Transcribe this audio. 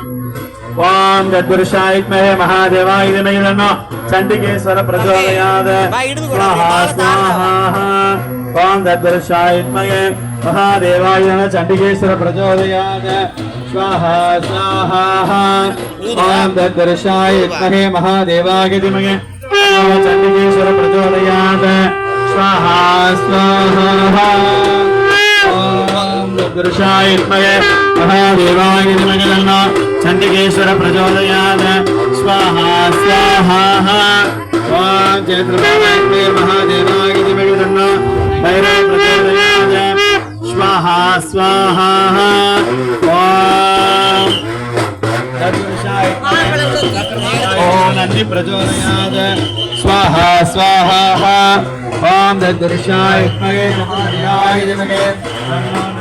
ओम तद्पुरुषाय विद्महे महादेवाय धीमहि तन्नो चंडिकेश्वर प्रचोदयात् स्वाहा स्वाहा ओम तद्पुरुषाय विद्महे महादेवाय धीमहि चंडिकेश्वर प्रचोदयात् स्वाहा स्वाहा ओम तद्पुरुषाय विद्महे महादेवाय धीमहि चंडिकेश्वर प्रचोदयात् स्वाहा स्वाहा ओम तद्पुरुषाय विद्महे महादेवाय धीमहि तन्नो चंडिकेश्वर प्रचोदयात् स्वाहा स्वाहा ओम चैत्रपादाय महादेवाय धीमहि तन्नो भैरव प्रचोदयात् स्वाहा स्वाहा ओम तद्पुरुषाय ओम नंदि प्रचोदयात् स्वाहा स्वाहा ओम तद्पुरुषाय महादेवाय धीमहि